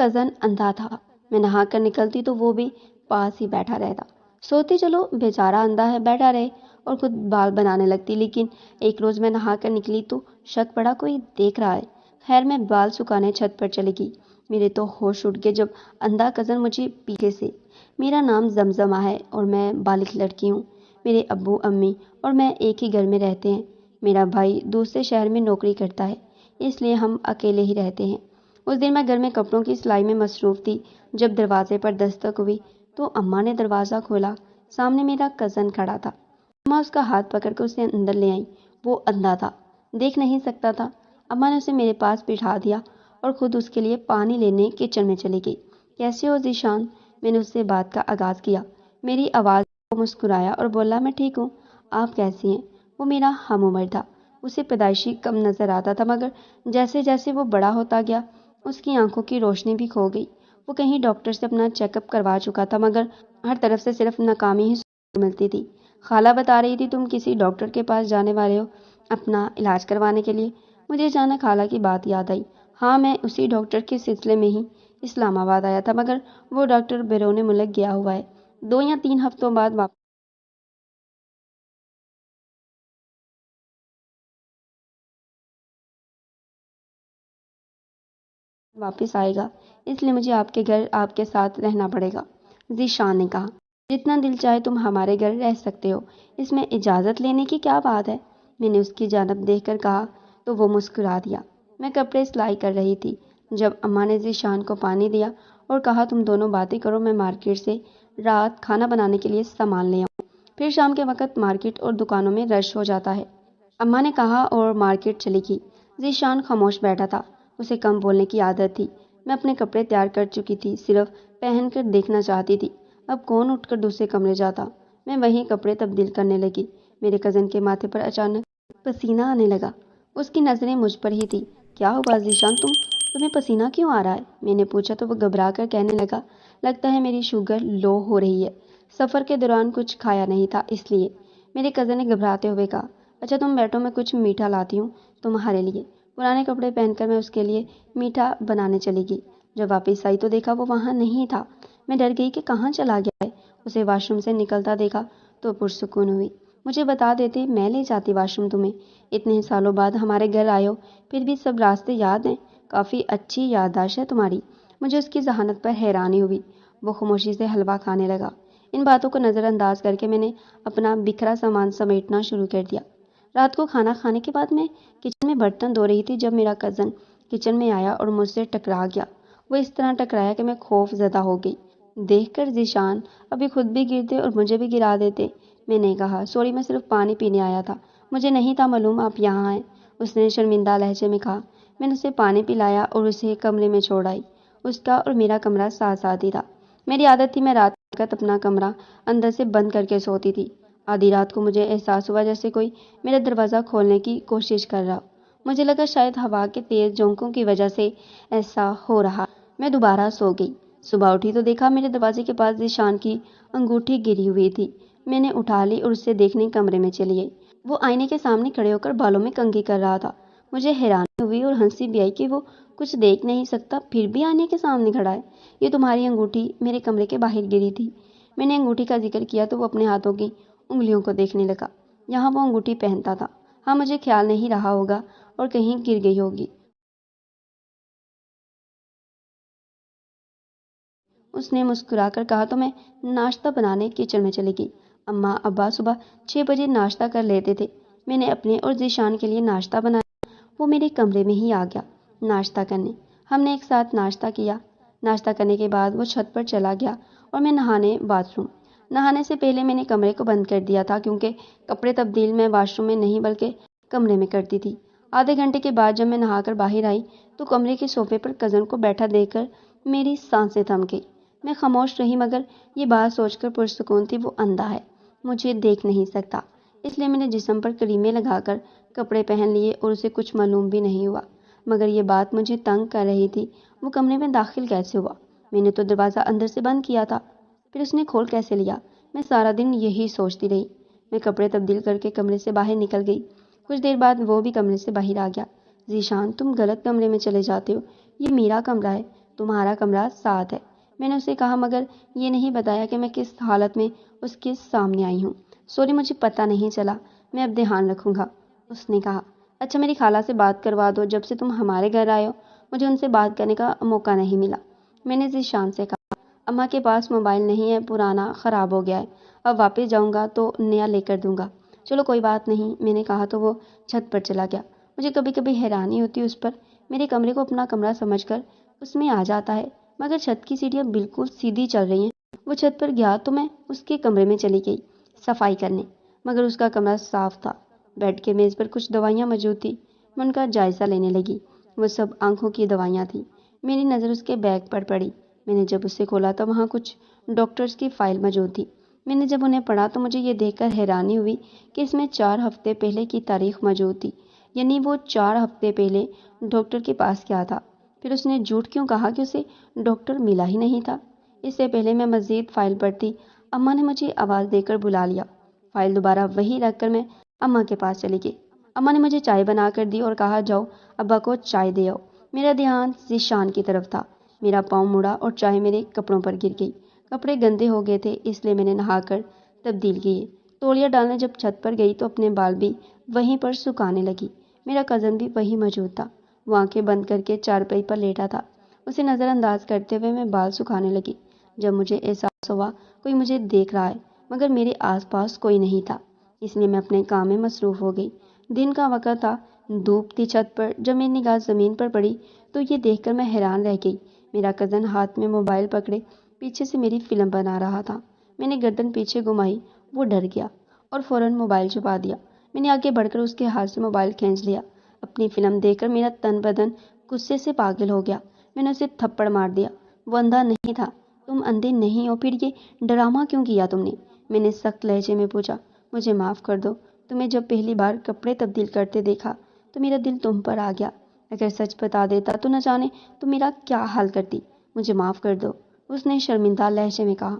Cousin اندھا تھا۔ میں نہا کر نکلتی تو وہ بھی پاس ہی بیٹھا رہتا۔ سوچتی چلو بیچارہ اندھا ہے، بیٹھا رہے، اور خود بال بنانے لگتی۔ لیکن ایک روز میں نہا کر نکلی تو شک پڑا کوئی دیکھ رہا ہے۔ خیر میں بال سکھانے چھت پر چلی گئی۔ میرے تو ہوش اٹھ گئے جب اندھا کزن مجھے پیچھے سے، میرا نام زمزمہ ہے اور میں بالغ لڑکی ہوں۔ میرے ابو امی اور میں ایک ہی گھر میں رہتے ہیں۔ میرا بھائی دوسرے شہر میں نوکری کرتا ہے، اس لیے ہم اکیلے ہی رہتے ہیں۔ اس دن میں گھر میں کپڑوں کی سلائی میں مصروف تھی۔ جب دروازے پر دستک ہوئی تو اماں نے دروازہ کھولا۔ سامنے میرا کزن کھڑا تھا۔ اماں اس کا ہاتھ پکڑ کر اسے اندر لے آئیں۔ وہ اندھا تھا، دیکھ نہیں سکتا تھا۔ اماں نے اسے میرے پاس بٹھا دیا اور خود اس کے لیے پانی لینے کچن میں چلی گئی۔ کیسے ہو ذیشان؟ میں نے اس سے بات کا آغاز کیا۔ میری آواز کو مسکرایا اور بولا میں ٹھیک ہوں، آپ کیسی ہیں؟ وہ میرا ہم عمر تھا۔ اسے پیدائشی کم نظر آتا تھا، مگر جیسے جیسے وہ بڑا ہوتا گیا اس کی آنکھوں کی روشنی بھی کھو گئی۔ وہ کہیں ڈاکٹر سے اپنا چیک اپ کروا چکا تھا، مگر ہر طرف سے صرف ناکامی ہی ملتی تھی۔ خالہ بتا رہی تھی تم کسی ڈاکٹر کے پاس جانے والے ہو اپنا علاج کروانے کے لیے۔ مجھے اچانک خالہ کی بات یاد آئی۔ ہاں، میں اسی ڈاکٹر کے سلسلے میں ہی اسلام آباد آیا تھا، مگر وہ ڈاکٹر بیرون ملک گیا ہوا ہے۔ 2 یا 3 ہفتوں بعد واپس آئے گا، اس لیے مجھے آپ کے گھر آپ کے ساتھ رہنا پڑے گا۔ ذیشان نے کہا، جتنا دل چاہے تم ہمارے گھر رہ سکتے ہو، اس میں اجازت لینے کی کیا بات ہے؟ میں نے اس کی جانب دیکھ کر کہا تو وہ مسکرا دیا۔ میں کپڑے سلائی کر رہی تھی جب اماں نے ذیشان کو پانی دیا اور کہا تم دونوں باتیں کرو، میں مارکیٹ سے رات کھانا بنانے کے لیے سامان لے آؤں۔ پھر شام کے وقت مارکیٹ اور دکانوں میں رش ہو جاتا ہے، اماں نے کہا اور مارکیٹ چلی گئی۔ ذیشان خاموش بیٹھا تھا، اسے کم بولنے کی عادت تھی۔ میں اپنے کپڑے تیار کر چکی تھی، صرف پہن کر دیکھنا چاہتی تھی۔ اب کون اٹھ کر دوسرے کمرے جاتا؟ میں وہیں کپڑے تبدیل کرنے لگی۔ میرے کزن کے ماتھے پر اچانک پسینہ آنے لگا۔ اس کی نظریں مجھ پر ہی تھی۔ کیا ہوا ذیشان، تمہیں پسینہ کیوں آ رہا ہے؟ میں نے پوچھا تو وہ گھبرا کر کہنے لگا، لگتا ہے میری شوگر لو ہو رہی ہے، سفر کے دوران کچھ کھایا نہیں تھا اس لیے۔ میرے کزن نے گھبراتے ہوئے کہا، اچھا تم بیٹھو، میں کچھ میٹھا لاتی ہوں تمہارے لیے۔ پرانے کپڑے پہن کر میں اس کے لیے میٹھا بنانے چلی گئی۔ جب واپس آئی تو دیکھا وہ وہاں نہیں تھا۔ میں ڈر گئی کہ کہاں چلا گیا ہے۔ اسے واش روم سے نکلتا دیکھا تو پرسکون ہوئی۔ مجھے بتا دیتے، میں لے جاتی واش روم تمہیں۔ اتنے سالوں بعد ہمارے گھر آئے ہو، پھر بھی سب راستے یاد ہیں؟ کافی اچھی یادداشت ہے تمہاری۔ مجھے اس کی ذہانت پر حیرانی ہوئی۔ وہ خاموشی سے حلوہ کھانے لگا۔ ان باتوں کو نظر انداز کر کے میں نے اپنا بکھرا سامان سمیٹنا شروع کر دیا۔ رات کو کھانا کھانے کے بعد میں کچن میں برتن دھو رہی تھی جب میرا کزن کچن میں آیا اور مجھ سے ٹکرا گیا۔ وہ اس طرح ٹکرایا کہ میں خوف زدہ ہو گئی۔ دیکھ کر ذیشان ابھی خود بھی گرتے اور مجھے بھی گرا دیتے۔ میں نے کہا، سوری، میں صرف پانی پینے آیا تھا، مجھے نہیں تھا معلوم آپ یہاں ہیں۔ اس نے شرمندہ لہجے میں کہا۔ میں نے اسے پانی پلایا اور اسے کمرے میں چھوڑ آئی۔ اس کا اور میرا کمرہ ساتھ ساتھ ہی تھا۔ میری عادت تھی میں رات کے وقت اپنا کمرہ اندر سے بند کر کے سوتی تھی۔ آدھی رات کو مجھے احساس ہوا جیسے کوئی میرا دروازہ کھولنے کی کوشش کر رہا۔ مجھے لگا شاید ہوا کے تیز جھونکوں کی وجہ سے ایسا ہو رہا۔ میں دوبارہ سو گئی۔ صبح اٹھی تو دیکھا میرے دروازے کے پاس ذیشان کی انگوٹھی گری ہوئی تھی۔ میں نے اٹھا لی اور اسے دیکھنے کمرے میں چلی گئی۔ وہ آئینے کے سامنے کھڑے ہو کر بالوں میں کنگھی کر رہا تھا۔ مجھے حیرانی ہوئی اور ہنسی بھی آئی کہ وہ کچھ دیکھ نہیں سکتا پھر بھی آئینے کے سامنے کھڑا ہے۔ یہ تمہاری انگوٹھی میرے کمرے کے باہر گری تھی۔ میں نے انگوٹھی کا ذکر کیا تو وہ اپنے ہاتھوں کی انگلیوں کو دیکھنے لگا۔ یہاں وہ انگوٹھی پہنتا تھا۔ ہاں، مجھے خیال نہیں رہا ہوگا اور کہیں گر گئی ہوگی۔ اس نے مسکرا کر کہا تو میں ناشتہ بنانے کچن میں چلی گئی۔ اماں ابا صبح 6 بجے ناشتہ کر لیتے تھے۔ میں نے اپنے اور ذیشان کے لیے ناشتہ بنایا۔ وہ میرے کمرے میں ہی آ گیا ناشتہ کرنے۔ ہم نے ایک ساتھ ناشتہ کیا۔ ناشتہ کرنے کے بعد وہ چھت پر چلا گیا اور میں باتھ روم نہانے سے پہلے میں نے کمرے کو بند کر دیا تھا، کیونکہ کپڑے تبدیل میں واش روم میں نہیں بلکہ کمرے میں کرتی تھی۔ آدھے گھنٹے کے بعد جب میں نہا کر باہر آئی تو کمرے کے صوفے پر کزن کو بیٹھا دیکھ کر میری سانسیں تھم گئی۔ میں خاموش رہی، مگر یہ بات سوچ کر پرسکون تھی وہ اندھا ہے، مجھے دیکھ نہیں سکتا، اس لیے میں نے جسم پر کریمیں لگا کر کپڑے پہن لیے اور اسے کچھ معلوم بھی نہیں ہوا۔ مگر یہ بات مجھے تنگ کر رہی تھی، وہ کمرے میں داخل کیسے ہوا؟ میں نے تو دروازہ اندر سے بند کیا تھا، پھر اس نے کھول کیسے لیا؟ میں سارا دن یہی سوچتی رہی۔ میں کپڑے تبدیل کر کے کمرے سے باہر نکل گئی۔ کچھ دیر بعد وہ بھی کمرے سے باہر آ گیا۔ ذیشان، تم غلط کمرے میں چلے جاتے ہو، یہ میرا کمرہ ہے، تمہارا کمرہ 7 ہے۔ میں نے اسے کہا مگر یہ نہیں بتایا کہ میں کس حالت میں اس کے سامنے آئی ہوں۔ سوری مجھے پتہ نہیں چلا، میں اب دھیان رکھوں گا۔ اس نے کہا اچھا میری خالہ سے بات کروا دو، جب سے تم ہمارے گھر آئے ہو مجھے ان سے بات کرنے کا موقع نہیں ملا۔ میں نے ذیشان سے کہا اماں کے پاس موبائل نہیں ہے، پرانا خراب ہو گیا ہے، اب واپس جاؤں گا تو نیا لے کر دوں گا۔ چلو کوئی بات نہیں، میں نے کہا تو وہ چھت پر چلا گیا۔ مجھے کبھی کبھی حیرانی ہوتی اس پر، میرے کمرے کو اپنا کمرہ سمجھ کر اس میں آ جاتا ہے، مگر چھت کی سیڑھیاں بالکل سیدھی چل رہی ہیں۔ وہ چھت پر گیا تو میں اس کے کمرے میں چلی گئی صفائی کرنے، مگر اس کا کمرہ صاف تھا۔ بیڈ کے میز پر کچھ دوائیاں موجود تھیں، میں ان کا جائزہ لینے لگی۔ وہ سب آنکھوں کی دوائیاں تھیں۔ میری نظر اس کے بیگ پر پڑی۔ میں نے جب اسے کھولا تو وہاں کچھ ڈاکٹرز کی فائل موجود تھی۔ میں نے جب انہیں پڑھا تو مجھے یہ دیکھ کر حیرانی ہوئی کہ اس میں 4 ہفتے پہلے کی تاریخ موجود تھی، یعنی وہ 4 ہفتے پہلے ڈاکٹر کے پاس گیا تھا۔ پھر اس نے جھوٹ کیوں کہا کہ اسے ڈاکٹر ملا ہی نہیں تھا؟ اس سے پہلے میں مزید فائل پڑھتی اماں نے مجھے آواز دے کر بلا لیا۔ فائل دوبارہ وہی رکھ کر میں اماں کے پاس چلی گئی۔ اماں نے مجھے چائے بنا کر دی اور کہا جاؤ ابا کو چائے دے آؤ۔ میرا دھیان ذیشان کی طرف تھا۔ میرا پاؤں مڑا اور چائے میرے کپڑوں پر گر گئی۔ کپڑے گندے ہو گئے تھے اس لیے میں نے نہا کر تبدیل کیے۔ تولیہ ڈالنے جب چھت پر گئی تو اپنے بال بھی وہیں پر سکھانے لگی۔ میرا کزن بھی وہیں موجود تھا، وہ آنکھیں بند کر کے چارپائی پر لیٹا تھا۔ اسے نظر انداز کرتے ہوئے میں بال سکھانے لگی جب مجھے احساس ہوا کوئی مجھے دیکھ رہا ہے، مگر میرے آس پاس کوئی نہیں تھا، اس لیے میں اپنے کام میں مصروف ہو گئی۔ دن کا وقت تھا، دھوپ تھی چھت پر۔ جب میری نگاہ زمین پر پڑی تو یہ دیکھ کر میں حیران رہ گئی، میرا کزن ہاتھ میں موبائل پکڑے پیچھے سے میری فلم بنا رہا تھا۔ میں نے گردن پیچھے گھمائی، وہ ڈر گیا اور فوراً موبائل چھپا دیا۔ میں نے آگے بڑھ کر اس کے ہاتھ سے موبائل کھینچ لیا۔ اپنی فلم دیکھ کر میرا تن بدن غصے سے پاگل ہو گیا۔ میں نے اسے تھپڑ مار دیا۔ وہ اندھا نہیں تھا، تم اندھے نہیں ہو، پھر یہ ڈرامہ کیوں کیا تم نے؟ میں نے سخت لہجے میں پوچھا۔ مجھے معاف کر دو، تمہیں جب پہلی بار کپڑے تبدیل کرتے دیکھا تو میرا دل تم پر آ گیا۔ اگر سچ بتا دیتا تو نہ جانے تو میرا کیا حال کرتی، مجھے معاف کر دو، اس نے شرمندہ لہجے میں کہا۔